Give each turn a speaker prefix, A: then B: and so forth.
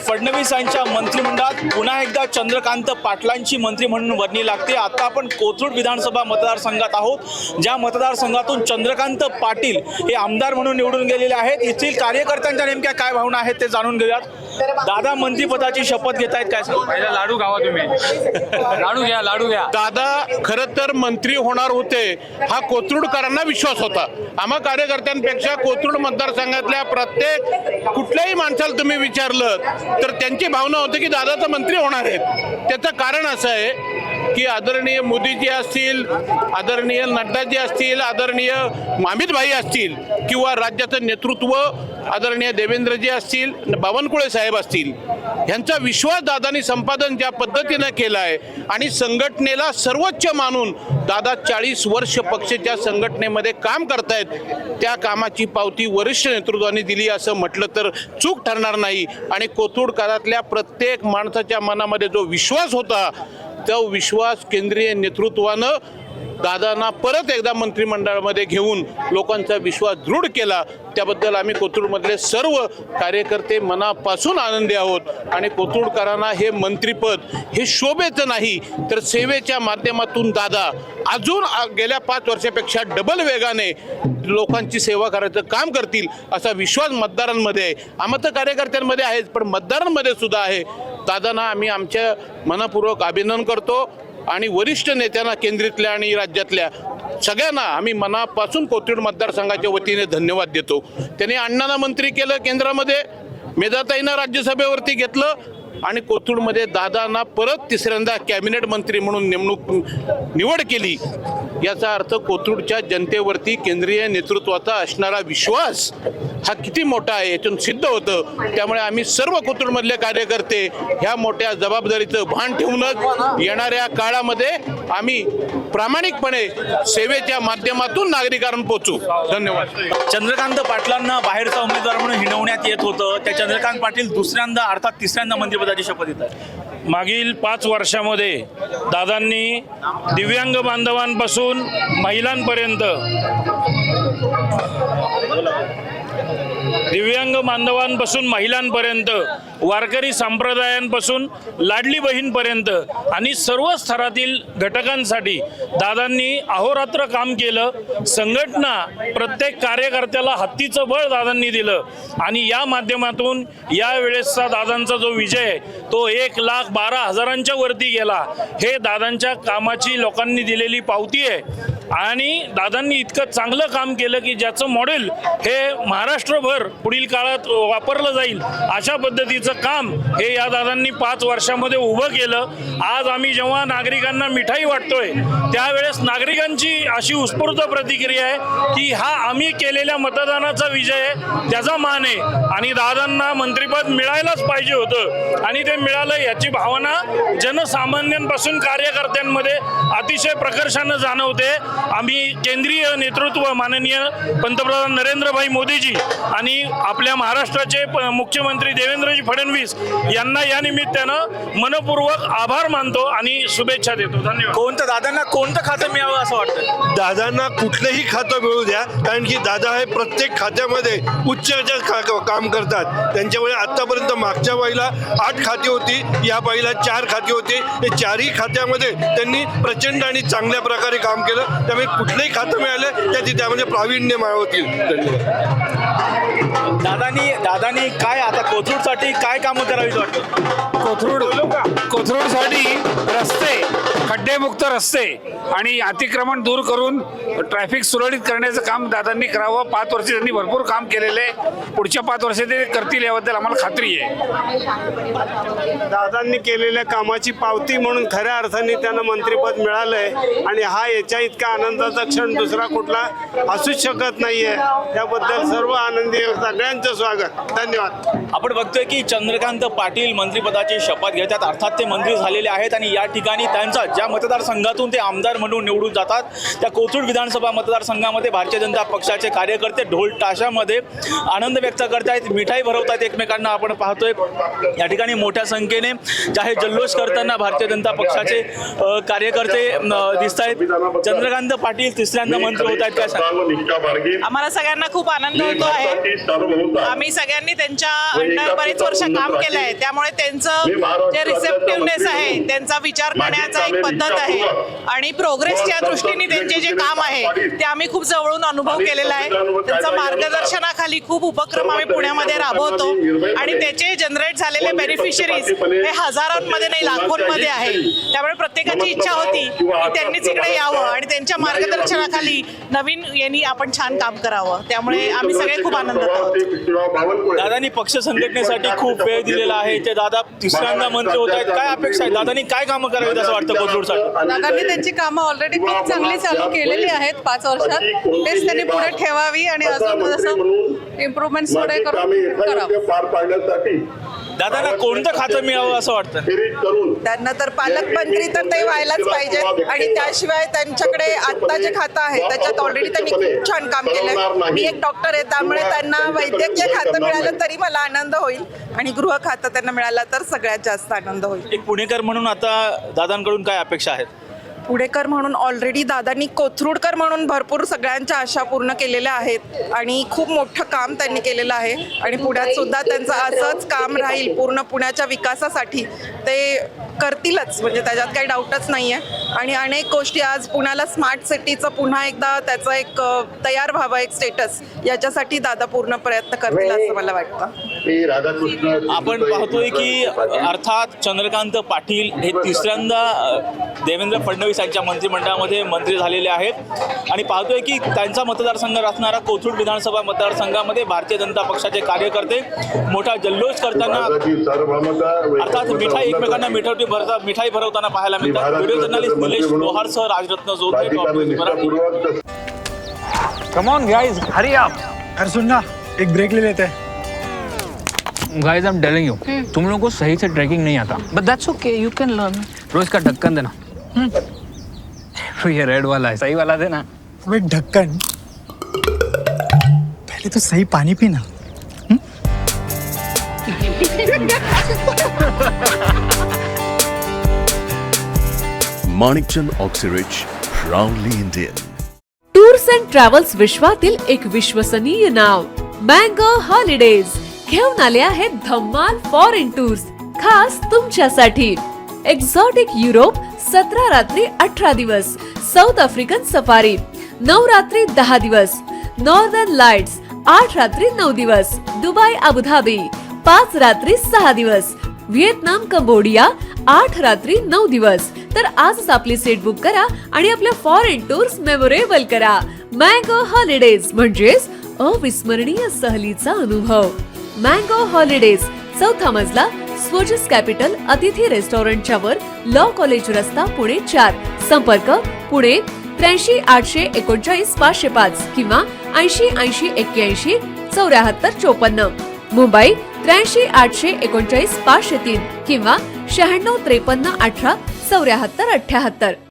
A: फडणवीसांच्या मंत्रिमंडळात पुन्हा एकदा चंद्रकांत पाटलांची मंत्री म्हणून वर्णी लागते। आता आपण कोथरूड विधानसभा मतदारसंघात आहोत, ज्या मतदारसंघातून चंद्रकांत पाटील हे आमदार म्हणून निवडून गेलेले आहेत। येथील कार्यकर्त्यांच्या नेमक्या काय भावना आहेत ते जाणून घेऊयात। दादा मंत्रिपदाची शपथ घेत आहेत, काय सांगू?
B: पहिला लाडू खावा तुम्ही, लाडू घ्या।
C: दादा खरं तर मंत्री होणार होते हा कोथरूडकरांना विश्वास होता। आम्हा कार्यकर्त्यांपेक्षा कोथरूड मतदारसंघातल्या प्रत्येक कुठल्याही माणसाला तुम्ही विचारलं तर त्यांची भावना होती की दादा तर मंत्री होणार आहेत। त्याचं कारण असं आहे की आदरणीय मोदीजी असतील, आदरणीय नड्डाजी असतील, आदरणीय अमितभाई असतील किंवा राज्याचं नेतृत्व आदरणीय देवेंद्रजी असतील, बावनकुळे साहेब असतील, ह्यांचा विश्वास दादांनी संपादन ज्या पद्धतीनं केला आहे आणि संघटनेला सर्वोच्च मानून दादा 40 वर्ष पक्षाच्या संघटनेमध्ये काम करतायत, त्या कामाची पावती वरिष्ठ नेतृत्वाने दिली असं म्हटलं तर चूक ठरणार नाही। आणि कोथरूडकरातल्या प्रत्येक माणसाच्या मनामध्ये जो विश्वास होता तो विश्वास केंद्रीय नेतृत्वानं दादांना परत एकदा मंत्रिमंडळामध्ये घेऊन लोकांचा विश्वास दृढ केला। त्याबद्दल आम्ही कोथरूडमधले सर्व कार्यकर्ते मनापासून आनंदी आहोत। आणि कोथरूडकरांना हे मंत्रिपद हे शोभेचं नाही तर सेवेच्या माध्यमातून दादा अजून गेल्या 5 वर्षापेक्षा डबल वेगाने लोकांची सेवा करायचं काम करतील असा विश्वास मतदारांमध्ये आहे। आम्हा तर कार्यकर्त्यांमध्ये आहेच पण मतदारांमध्ये सुद्धा आहे। दादांना आम्ही आमच्या मनपूर्वक अभिनंदन करतो आणि वरिष्ठ नेत्यांना केंद्रीतल्या आणि राज्यातल्या सगळ्यांना आम्ही मनापासून कोथरूड मतदारसंघाच्या वतीने धन्यवाद देतो। त्यांनी अण्णांना मंत्री केलं केंद्रामध्ये, मेधाताईंना राज्यसभेवरती घेतलं आणि कोथरूडमध्ये दादांना परत तिसऱ्यांदा कॅबिनेट मंत्री म्हणून निवड केली। याचा अर्थ कोथरूडच्या जनतेवरती केंद्रीय नेतृत्वाचा असणारा विश्वास हा किती मोठा आहे यातून सिद्ध होतं। त्यामुळे आम्ही सर्व कोथरूडमधले कार्यकर्ते ह्या मोठ्या जबाबदारीचं भान ठेवूनच येणाऱ्या काळामध्ये आम्ही प्रामाणिकपणे सेवेच्या माध्यमातून नागरिकांना पोहोचू। धन्यवाद।
A: चंद्रकांत पाटलांना बाहेरचा उमेदवार म्हणून हिणवण्यात येत होतं, त्या चंद्रकांत पाटील दुसऱ्यांदा अर्थात तिसऱ्यांदा मंत्रिपदाची शपथ घेत आहेत।
D: मागील 5 वर्षामध्ये दादांनी दिव्यांग बांधवांपासून महिलांपर्यंत वारकरी संप्रदायांपासून लाडली बहीणपर्यंत आणि सर्व स्तरातील घटकांसाठी दादांनी अहोरात्र काम केलं। संघटना प्रत्येक कार्यकर्त्याला हत्तीचं बळ दादांनी दिलं आणि या माध्यमातून या वेळेसचा दादांचा जो विजय आहे तो 1,12,000च्या वरती गेला। हे दादांच्या कामाची लोकांनी दिलेली पावती आहे आणि दादांनी इतकं चांगलं काम केलं की ज्याचं मॉडेल हे महाराष्ट्रभर पुढील काळात वापरलं जाईल अशा पद्धतीचं काम हे या दादांनी 5 वर्षामध्ये उभं केलं। आज आम्ही जेव्हा नागरिकांना मिठाई वाटतोय त्यावेळेस नागरिकांची अशी उत्स्फूर्त प्रतिक्रिया आहे की हा आम्ही केलेल्या मतदानाचा विजय आहे, त्याचा मान आहे आणि दादांना मंत्रिपद मिळायलाच पाहिजे होतं आणि ते मिळालं याची भावना जनसामान्यांपासून कार्यकर्त्यांमध्ये अतिशय प्रकर्षानं जाणवते। आम्ही केंद्रीय नेतृत्व माननीय पंतप्रधान नरेंद्रभाई मोदीजी आणि आपल्या महाराष्ट्राचे मुख्यमंत्री देवेंद्रजी फडणवीस यांना या निमित्तानं मनपूर्वक आभार मानतो आणि शुभेच्छा देतो। धन्यवाद।
A: दादांना कोणतं खातं मिळावं असं वाटतं?
E: दादांना कुठलंही खातं मिळू द्या, कारण की दादा हे प्रत्येक खात्यामध्ये उच्च काम करतात। त्यांच्यामुळे आतापर्यंत मागच्या बाईला 8 खाती होती, या बाईला 4 खाती होती। हे 4ही खात्यामध्ये त्यांनी प्रचंड आणि चांगल्या प्रकारे काम केलं। त्यामुळे कुठलंही खातं मिळालं त्यामध्ये प्रावीण्य मिळवतील।
A: दादानी काय आता कोथरूडसाठी काय कामं करावीत वाटतं?
B: कोथरूडसाठी रस्ते, खड्डेमुक्त रस्ते आणि अतिक्रमण दूर करून ट्रॅफिक सुरळीत करण्याचं काम दादांनी करावं। 5 वर्ष त्यांनी भरपूर काम केलेलं आहे, पुढच्या 5 वर्ष ते करतील याबद्दल आम्हाला खात्री आहे।
F: दादांनी केलेल्या कामाची पावती म्हणून खऱ्या अर्थाने त्यांना मंत्रिपद मिळालंय आणि हा याच्या इतका आनंदाचा क्षण दुसरा कुठला असूच शकत नाहीये। त्याबद्दल सर्व आनंदी सगळ्यांचं स्वागत। धन्यवाद।
A: आपण बघतोय की चंद्रकांत पाटील मंत्रिपदाची शपथ घेतात, अर्थात ते मंत्री झालेले आहेत आणि या ठिकाणी त्यांचा ज्या मतदारसंघातून ते आमदार म्हणून निवडून जातात त्या कोथरूड विधानसभा मतदारसंघामध्ये भारतीय जनता पक्षाचे कार्यकर्ते ढोल ताशामध्ये आनंद व्यक्त करतायत, मिठाई भरवतात एकमेकांना. आपण पाहतोय या ठिकाणी मोठ्या संख्येने जाहीर जल्लोष करताना भारतीय जनता पक्षाचे कार्यकर्ते दिसत आहेत. चंद्रकांत पाटील तिसऱ्यांदा मंत्री होत आहेत, काय सांगा?
G: आम्हाला सगळ्यांना खूप आनंद होतो आहे. आम्ही सगळ्यांनी त्यांच्या अंडर बरेच वर्ष काम केलं आहे, त्यामुळे त्यांचं जे रिसेप्टिव्हनेस आहे, त्यांचा विचार करण्याचा एक पद्धत आहे आणि प्रोग्रेसच्या दृष्टीने त्यांचे जे काम आहे ते आम्ही खूप जवळून अनुभव केलेला आहे. त्यांच्या मार्गदर्शनाखाली खूप उपक्रम आम्ही पुण्यामध्ये राबवतो आणि त्याचे जनरेट झालेले बेनिफिशरीज हे हजारांमध्ये नाही लाखोंमध्ये आहे. त्यामुळे प्रत्येकाची इच्छा होती की त्यांनीच इकडे यावं आणि त्यांच्या मार्गदर्शनाखाली नवीन यांनी आपण छान काम करावं. त्यामुळे आम्ही सगळे खूप आनंदात आहोत.
A: दादांनी पक्ष संघटनेसाठी खूप वेळ दिलेला आहे, ते दादा तिसऱ्यांदा मंत्री होत आहेत, काय अपेक्षा आहे? दादांनी काय कामं करावीत असं वाटतं कोथरूडसाठी?
H: दादांनी त्यांची कामं ऑलरेडी खूप चांगली चालू केलेली आहेत 5 वर्षात. तेच त्यांनी पुढे ठेवावी आणि अजून जसं इम्प्रूव्हमेंट्स पुढे करावं.
A: दादांना कोणतं खातं मिळावं असं वाटतं?
H: त्यांना तर पालकमंत्री तर ते व्हायलाच पाहिजे आणि त्याशिवाय त्यांच्याकडे आता जे खातं आहे त्याच्यात ऑलरेडी त्यांनी खूप छान काम केलंय. मी एक डॉक्टर आहे, त्यामुळे त्यांना वैद्यकीय खातं मिळालं तरी मला आनंद होईल आणि गृह खातं त्यांना मिळालं तर सगळ्यात जास्त आनंद होईल.
A: एक पुणेकर म्हणून आता दादांकडून काय अपेक्षा आहेत?
H: पुणेकर म्हणून ऑलरेडी दादांनी कोथरूडकर म्हणून भरपूर सगळ्यांच्या आशा पूर्ण केलेल्या आहेत आणि खूप मोठं काम त्यांनी केलेलं आहे आणि पुण्यात सुद्धा त्यांचं असंच काम राहील. पूर्ण पुण्याच्या विकासासाठी ते करतीलच, म्हणजे त्याच्यात काही डाऊटच नाही आहे. आणि अनेक गोष्टी आज पुण्याला स्मार्ट सिटीचं पुन्हा एकदा त्याचं एक तयार व्हावं एक स्टेटस, याच्यासाठी दादा पूर्ण प्रयत्न करतील असं मला वाटतं.
A: आपण पाहतोय की अर्थात चंद्रकांत पाटील हे तिसऱ्यांदा देवेंद्र फडणवीस यांच्या मंत्रिमंडळामध्ये मंत्री झालेले आहेत आणि पाहतोय की त्यांचा मतदारसंघ असणारा कोथरूड विधानसभा मतदारसंघामध्ये भारतीय जनता पक्षाचे कार्यकर्ते मोठा जल्लोष करताना अर्थात मिठाई एकमेकांना मिठाई भरवताना पाहायला मिळतात. व्हिडिओ जर्नलिस्ट निलेश लोहारसह Rajratna Jodhe.
I: Come on guys, hurry up.
J: यार सुन ना, एक ब्रेक ले लेते हैं.
I: Guys, I'm telling you, तुम लोगों को सही से ट्रैकिंग नहीं आता. But that's okay, you can learn. रोज का ढक्कन देना. ये रेड वाला है, सही वाला देना.
J: अबे ढक्कन, पहले तो सही पानी पीना.
K: Manikchand Oxyrich, proudly Indian.
L: Tours and travels विश्वातील एक विश्वसनीय नाव मँगो हॉलिडेज घेऊन आले आहेत धम्माल फॉरेन टूर्स खास तुमच्यासाठी. एक्झॉटिक युरोप 17 रात्री 18 दिवस, साऊथ आफ्रिकन सफारी 9 रात्री 10 दिवस, नॉर्दर्न लाईट्स 8 रात्री 9 दिवस, दुबई अबुधाबी 5 रात्री 6 दिवस, व्हिएतनाम कंबोडिया 8 रात्री 9 दिवस. तर आजच आपली सीट बुक करा आणि आपल्या फॉरेन टूर्स मेमोरेबल करा. मँगो हॉलिडेज म्हणजेच अविस्मरणीय सहलीचा अनुभव. मँगो हॉलिडेज, 4था मजला, स्वोजस कॅपिटल अतिथी रेस्टॉरंटच्या वर, लॉ कॉलेज रस्ता, पुणे 4. संपर्क पुणे 83 839 505 किंवा 80 80 81 74 54. मुंबई 83 839 503 किंवा 96 53 18 74 78.